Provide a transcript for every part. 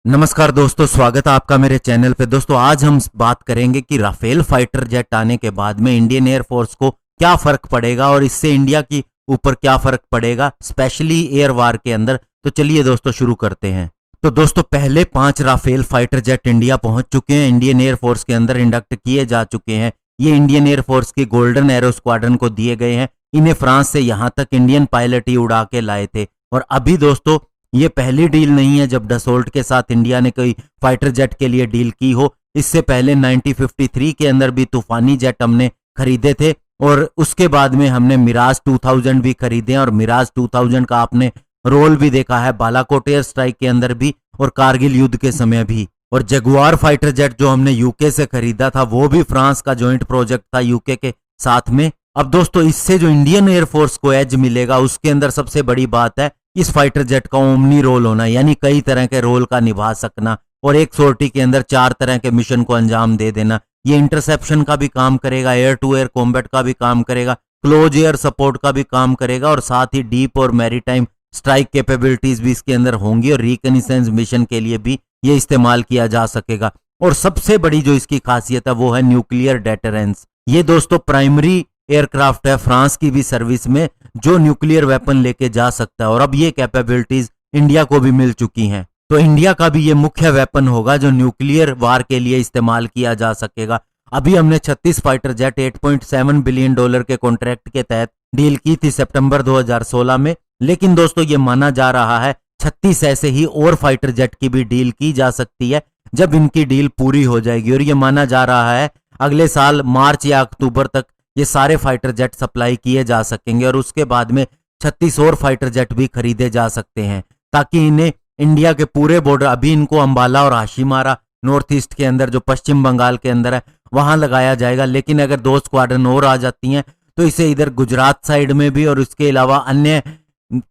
नमस्कार दोस्तों, स्वागत है आपका मेरे चैनल पे। दोस्तों आज हम बात करेंगे कि राफेल फाइटर जेट आने के बाद में इंडियन एयरफोर्स को क्या फर्क पड़ेगा और इससे इंडिया की ऊपर क्या फर्क पड़ेगा, स्पेशली एयर वार के अंदर। तो चलिए दोस्तों शुरू करते हैं। तो दोस्तों पहले 5 राफेल फाइटर जेट इंडिया पहुंच चुके हैं, इंडियन एयरफोर्स के अंदर इंडक्ट किए जा चुके हैं। ये इंडियन एयरफोर्स की गोल्डन एरो स्क्वाड्रन को दिए गए हैं। इन्हें फ्रांस से यहां तक इंडियन पायलट ही उड़ा के लाए थे। और अभी दोस्तों ये पहली डील नहीं है जब डसोल्ट के साथ इंडिया ने कोई फाइटर जेट के लिए डील की हो। इससे पहले 1953 के अंदर भी तूफानी जेट हमने खरीदे थे और उसके बाद में हमने मिराज 2000 भी खरीदे और मिराज 2000 का आपने रोल भी देखा है बालाकोट एयर स्ट्राइक के अंदर भी और कारगिल युद्ध के समय भी। और जगुआर फाइटर जेट जो हमने यूके से खरीदा था वो भी फ्रांस का जॉइंट प्रोजेक्ट था यूके के साथ में। अब दोस्तों इससे जो इंडियन एयरफोर्स को एज मिलेगा उसके अंदर सबसे बड़ी बात है इस फाइटर जेट का ओमनी रोल होना, यानी कई तरह के रोल का निभा सकना और एक सोर्टी के अंदर 4 तरह के मिशन को अंजाम दे देना। ये इंटरसेप्शन का भी काम करेगा, एयर टू एयर कॉम्बैट का भी काम करेगा, क्लोज एयर सपोर्ट का भी काम करेगा और साथ ही डीप और मैरीटाइम स्ट्राइक कैपेबिलिटीज भी इसके अंदर होंगी और रिकनेसेंस मिशन के लिए भी ये इस्तेमाल किया जा सकेगा। और सबसे बड़ी जो इसकी खासियत है वो है न्यूक्लियर डेटरेंस। ये दोस्तों प्राइमरी एयरक्राफ्ट है फ्रांस की भी सर्विस में जो न्यूक्लियर वेपन लेके जा सकता है और अब ये कैपेबिलिटीज इंडिया को भी मिल चुकी हैं। तो इंडिया का भी ये मुख्य वेपन होगा जो न्यूक्लियर वार के लिए इस्तेमाल किया जा सकेगा। अभी हमने 36 फाइटर जेट $8.7 बिलियन के कॉन्ट्रैक्ट के तहत डील की थी सितंबर 2016 में, लेकिन दोस्तों ये माना जा रहा है 36 ऐसे ही और फाइटर जेट की भी डील की जा सकती है जब इनकी डील पूरी हो जाएगी। और ये माना जा रहा है अगले साल मार्च या अक्टूबर तक ये सारे फाइटर जेट सप्लाई किए जा सकेंगे और उसके बाद में 36 और फाइटर जेट भी खरीदे जा सकते हैं ताकि इन्हें इंडिया के पूरे बॉर्डर, अभी इनको अंबाला और हाशीमारा नॉर्थ ईस्ट के अंदर जो पश्चिम बंगाल के अंदर है वहां लगाया जाएगा। लेकिन अगर 2 स्क्वाड्रन और आ जाती हैं तो इसे इधर गुजरात साइड में भी और उसके अलावा अन्य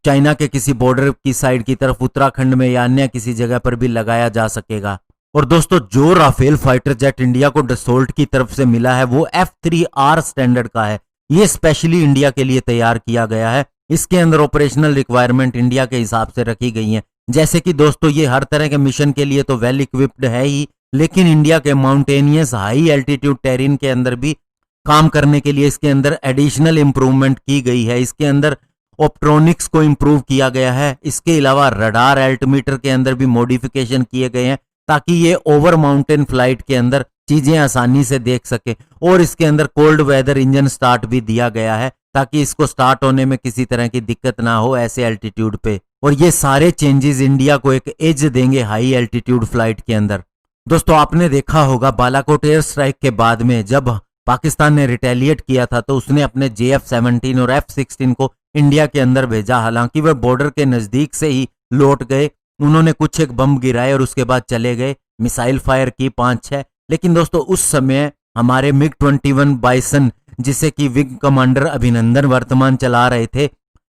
चाइना के किसी बॉर्डर की साइड की तरफ उत्तराखंड में या अन्य किसी जगह पर भी लगाया जा सकेगा। और दोस्तों जो राफेल फाइटर जेट इंडिया को डसोल्ट की तरफ से मिला है वो F3R स्टैंडर्ड का है। ये स्पेशली इंडिया के लिए तैयार किया गया है। इसके अंदर ऑपरेशनल रिक्वायरमेंट इंडिया के हिसाब से रखी गई हैं, जैसे कि दोस्तों ये हर तरह के मिशन के लिए तो वेल इक्विप्ड है ही, लेकिन इंडिया के माउंटेनियस हाई एल्टीट्यूड टेरिन के अंदर भी काम करने के लिए इसके अंदर एडिशनल इंप्रूवमेंट की गई है। इसके अंदर ऑप्ट्रॉनिक्स को इंप्रूव किया गया है। इसके अलावा रडार एल्टीमीटर के अंदर भी मॉडिफिकेशन किए गए हैं ताकि ये ओवर माउंटेन फ्लाइट के अंदर चीजें आसानी से देख सके। और इसके अंदर कोल्ड वेदर इंजन स्टार्ट भी दिया गया है ताकि इसको स्टार्ट होने में किसी तरह की दिक्कत ना हो ऐसे एल्टीट्यूड पे। और ये सारे चेंजेस इंडिया को एक एज देंगे हाई एल्टीट्यूड फ्लाइट के अंदर। दोस्तों आपने देखा होगा बालाकोट एयर स्ट्राइक के बाद में जब पाकिस्तान ने रिटेलिएट किया था तो उसने अपने JF-17 और F-16 को इंडिया के अंदर भेजा। हालांकि वह बॉर्डर के नजदीक से ही लौट गए, उन्होंने कुछ एक बम गिराए और उसके बाद चले गए, मिसाइल फायर की 5-6। लेकिन दोस्तों उस समय हमारे MiG-21 बाइसन जिसे कि विंग कमांडर अभिनंदन वर्तमान चला रहे थे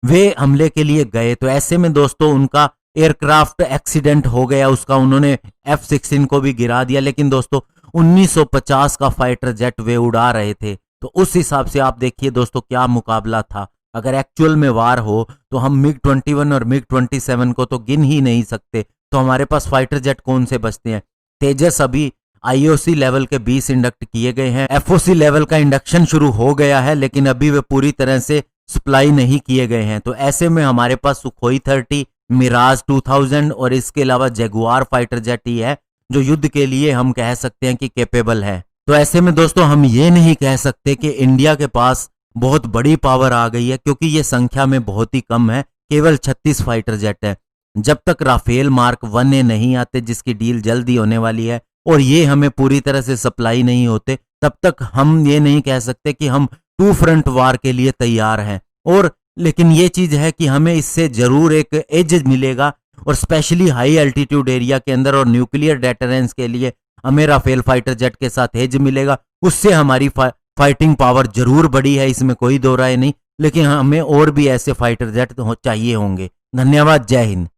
वे हमले के लिए गए। तो ऐसे में दोस्तों उनका एयरक्राफ्ट एक्सीडेंट हो गया, उसका उन्होंने F-16 को भी गिरा दिया। लेकिन दोस्तों 1950 का फाइटर जेट वे उड़ा रहे थे। तो उस हिसाब से आप देखिए दोस्तों क्या मुकाबला था। अगर एक्चुअल में वार हो तो हम MiG-21 और MiG-27 को तो गिन ही नहीं सकते। तो हमारे पास फाइटर जेट कौन से बचते हैं? तेजस अभी IOC लेवल के 20 इंडक्ट किए गए हैं, FOC लेवल का इंडक्शन शुरू हो गया है लेकिन अभी वे पूरी तरह से सप्लाई नहीं किए गए हैं। तो ऐसे में हमारे पास सुखोई 30, मिराज 2000 और इसके अलावा जगुआर फाइटर जेट ही है जो युद्ध के लिए हम कह सकते हैं कि कैपेबल है। तो ऐसे में दोस्तों हम ये नहीं कह सकते कि इंडिया के पास बहुत बड़ी पावर आ गई है, क्योंकि ये संख्या में बहुत ही कम है, केवल 36 फाइटर जेट है। जब तक राफेल मार्क 1A नहीं आते जिसकी डील जल्दी होने वाली है और ये हमें पूरी तरह से सप्लाई नहीं होते, तब तक हम ये नहीं कह सकते कि हम 2 फ्रंट वार के लिए तैयार हैं। और लेकिन ये चीज है कि हमें इससे जरूर एक एज मिलेगा और स्पेशली हाई एल्टीट्यूड एरिया के अंदर और न्यूक्लियर डेटरेंस के लिए हमें राफेल फाइटर जेट के साथ एज मिलेगा। उससे हमारी फाइटिंग पावर जरूर बढ़ी है, इसमें कोई दो राय नहीं, लेकिन हमें और भी ऐसे फाइटर जेट चाहिए होंगे। धन्यवाद, जय हिंद।